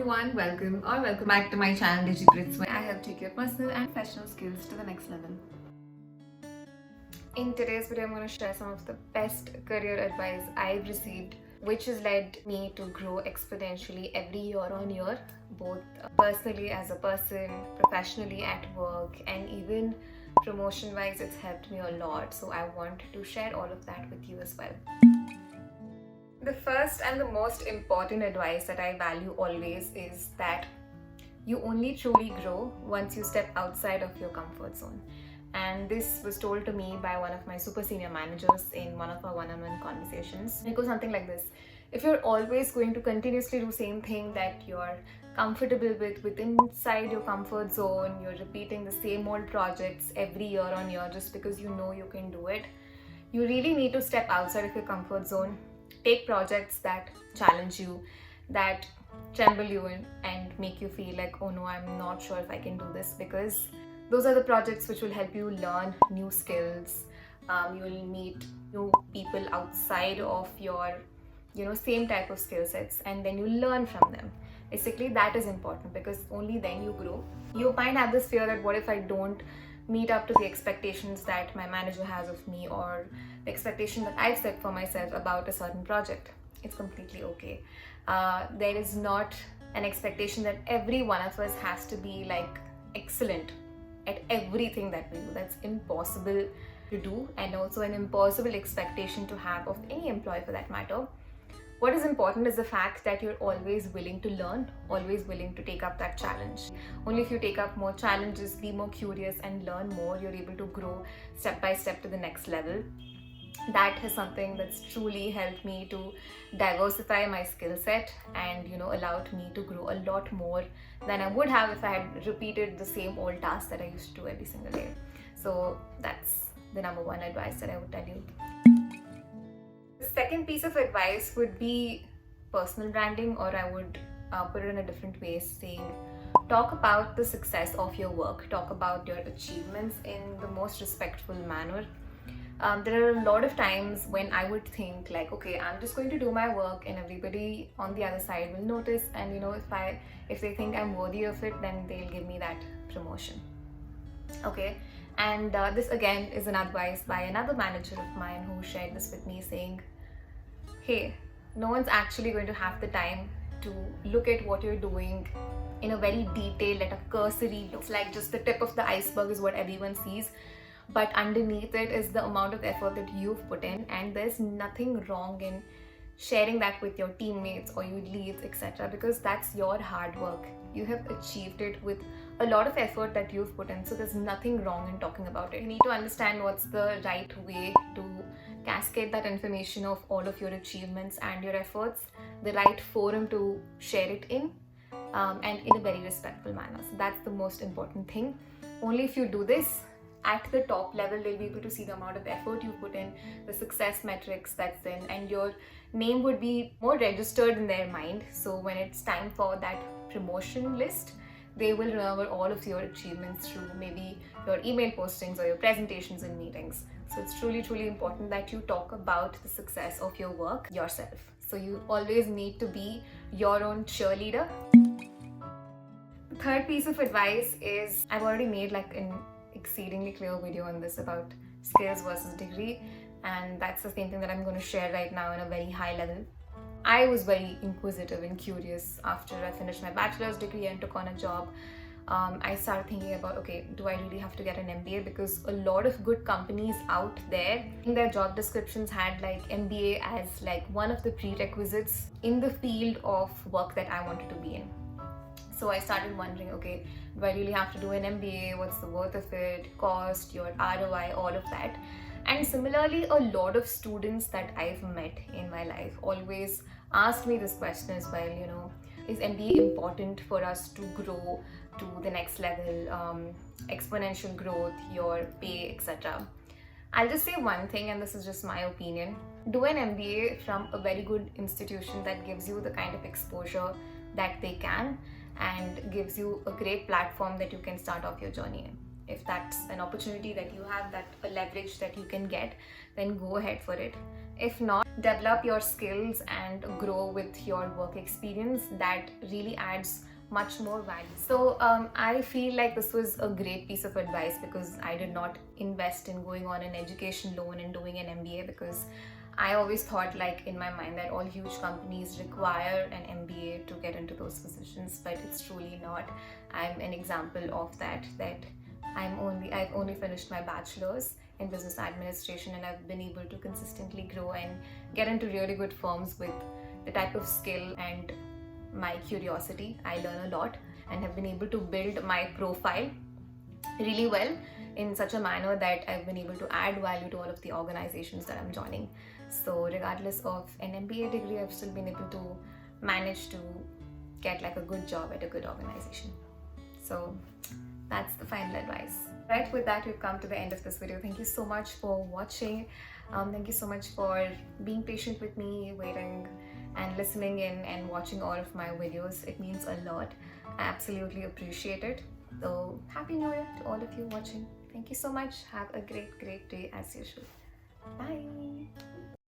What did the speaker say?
everyone, welcome back to my channel DigiGrids, where I help take your personal and professional skills to the next level. In today's video, I'm going to share some of the best career advice I've received, which has led me to grow exponentially every year on year, both personally as a person, professionally at work, and even promotion wise. It's helped me a lot, so I want to share all of that with you as well. The first and the most important advice that I value always is that you only truly grow once you step outside of your comfort zone. And this was told to me by one of my super senior managers in one of our one-on-one conversations. It goes something like this: if you're always going to continuously do same thing that you're comfortable with inside your comfort zone, you're repeating the same old projects every year on year just because you know you can do it, you really need to step outside of your comfort zone. Take projects that challenge you, that tremble you in and make you feel like, oh no, I'm not sure if I can do this, because those are the projects which will help you learn new skills. You will meet new people outside of your same type of skill sets, and then you learn from them. Basically, that is important because only then you grow. You might have this fear that what if I don't meet up to the expectations that my manager has of me, or the expectation that I've set for myself about a certain project. It's completely okay. There is not an expectation that every one of us has to be like excellent at everything that we do. That's impossible to do, and also an impossible expectation to have of any employee for that matter. What is important is the fact that you're always willing to learn, always willing to take up that challenge. Only if you take up more challenges, be more curious and learn more, you're able to grow step by step to the next level. That is something that's truly helped me to diversify my skill set and allowed me to grow a lot more than I would have if I had repeated the same old tasks that I used to do every single day. So that's the number one advice that I would tell you. The second piece of advice would be personal branding, or I would put it in a different way, saying talk about the success of your work, talk about your achievements in the most respectful manner. There are a lot of times when I would think like, okay, I'm just going to do my work and everybody on the other side will notice, and if they think I'm worthy of it, then they'll give me that promotion. Okay, and this again is an advice by another manager of mine who shared this with me, saying, hey, no one's actually going to have the time to look at what you're doing in a very detailed, at a cursory look. It's like just the tip of the iceberg is what everyone sees, but underneath it is the amount of effort that you've put in, and there's nothing wrong in sharing that with your teammates or your leads, etc., because that's your hard work. You have achieved it with a lot of effort that you've put in, so there's nothing wrong in talking about it. You need to understand what's the right way to cascade that information of all of your achievements and your efforts, the right forum to share it in, and in a very respectful manner. So that's the most important thing. Only if you do this at the top level, they'll be able to see the amount of effort you put in, the success metrics that's in, and your name would be more registered in their mind. So when it's time for that promotion list, they will remember all of your achievements through maybe your email postings or your presentations and meetings. So it's truly, truly important that you talk about the success of your work yourself. So you always need to be your own cheerleader. The third piece of advice is, I've already made like an exceedingly clear video on this about skills versus degree, and that's the same thing that I'm going to share right now in a very high level. I was very inquisitive and curious after I finished my bachelor's degree and took on a job. I started thinking about, okay, do I really have to get an MBA? Because a lot of good companies out there in their job descriptions had like MBA as like one of the prerequisites in the field of work that I wanted to be in. So I started wondering, okay, do I really have to do an MBA? What's the worth of it? Cost, your ROI, all of that. And similarly, a lot of students that I've met in my life always ask me this question as well, is MBA important for us to grow to the next level, exponential growth, your pay, etc. I'll just say one thing, and this is just my opinion. Do an MBA from a very good institution that gives you the kind of exposure that they can, and gives you a great platform that you can start off your journey in. If that's an opportunity that you have, that a leverage that you can get, then go ahead for it. If not, develop your skills and grow with your work experience. That really adds much more value. So I feel like this was a great piece of advice, because I did not invest in going on an education loan and doing an MBA, because I always thought, like, in my mind, that all huge companies require an MBA to get into those positions, but it's truly not. I'm an example of that. I've only finished my bachelor's in business administration, and I've been able to consistently grow and get into really good firms with the type of skill and my curiosity. I learn a lot and have been able to build my profile really well in such a manner that I've been able to add value to all of the organizations that I'm joining. So regardless of an MBA degree, I've still been able to manage to get like a good job at a good organization. So that's the final advice. Right, with that, we've come to the end of this video. Thank you so much for watching. Thank you so much for being patient with me, waiting and listening in and watching all of my videos. It means a lot. I absolutely appreciate it. So happy New Year to all of you watching. Thank you so much. Have a great day as usual. Bye.